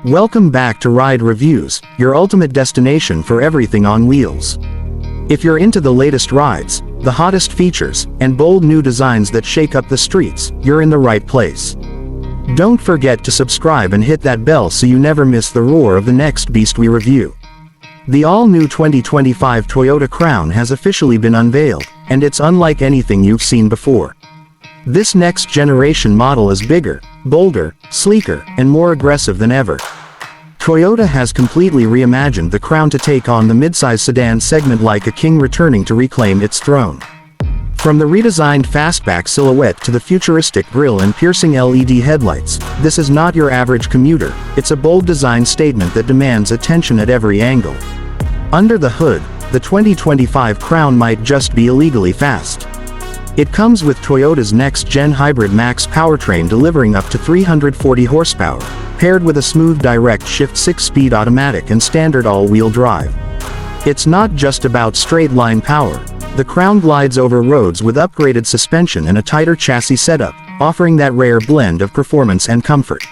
Welcome back to Ride Reviews, your ultimate destination for everything on wheels. If you're into the latest rides, the hottest features, and bold new designs that shake up the streets, you're in the right place. Don't forget to subscribe and hit that bell so you never miss the roar of the next beast we review. The all-new 2025 Toyota Crown has officially been unveiled, and it's unlike anything you've seen before. This next-generation model is bigger, bolder, sleeker, and more aggressive than ever. Toyota has completely reimagined the Crown to take on the midsize sedan segment like a king returning to reclaim its throne. From the redesigned fastback silhouette to the futuristic grille and piercing LED headlights, this is not your average commuter, it's a bold design statement that demands attention at every angle. Under the hood, the 2025 Crown might just be illegally fast. It comes with Toyota's next-gen hybrid max powertrain delivering up to 340 horsepower, paired with a smooth direct shift 6-speed automatic and standard all-wheel drive. It's not just about straight-line power. The Crown glides over roads with upgraded suspension and a tighter chassis setup, offering that rare blend of performance and comfort.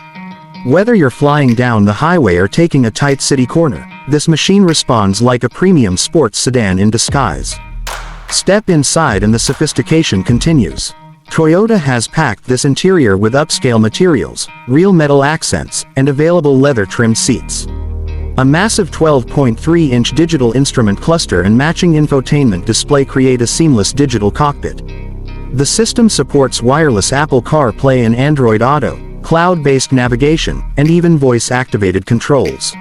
Whether you're flying down the highway or taking a tight city corner, this machine responds like a premium sports sedan in disguise. Step inside and the sophistication continues. Toyota has packed this interior with upscale materials, real metal accents, and available leather-trimmed seats. A massive 12.3-inch digital instrument cluster and matching infotainment display create a seamless digital cockpit. The system supports wireless Apple CarPlay and Android Auto, cloud-based navigation, and even voice-activated controls.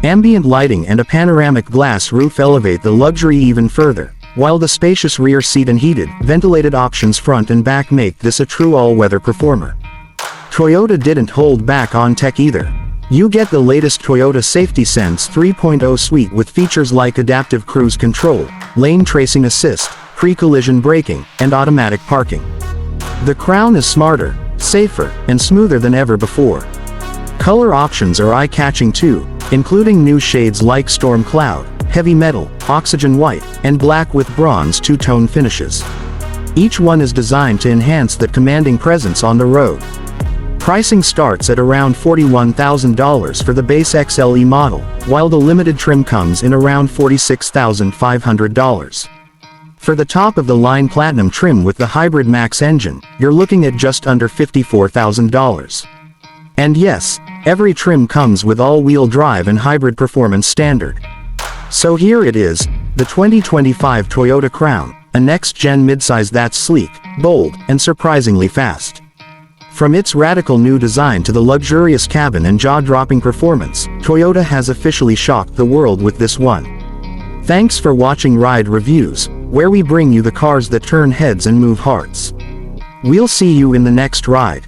Ambient lighting and a panoramic glass roof elevate the luxury even further, while the spacious rear seat and heated, ventilated options front and back make this a true all-weather performer. Toyota didn't hold back on tech either. You get the latest Toyota Safety Sense 3.0 suite with features like adaptive cruise control, lane tracing assist, pre-collision braking, and automatic parking. The Crown is smarter, safer, and smoother than ever before. Color options are eye-catching too, including new shades like Storm Cloud, Heavy Metal, Oxygen White, and Black with Bronze two-tone finishes. Each one is designed to enhance that commanding presence on the road. Pricing starts at around $41,000 for the base XLE model, while the limited trim comes in around $46,500. For the top-of-the-line Platinum trim with the hybrid max engine, you're looking at just under $54,000. And yes, every trim comes with all-wheel drive and hybrid performance standard. So here it is, the 2025 Toyota Crown, a next-gen midsize that's sleek, bold, and surprisingly fast. From its radical new design to the luxurious cabin and jaw-dropping performance, Toyota has officially shocked the world with this one. Thanks for watching Ride Reviews, where we bring you the cars that turn heads and move hearts. We'll see you in the next ride.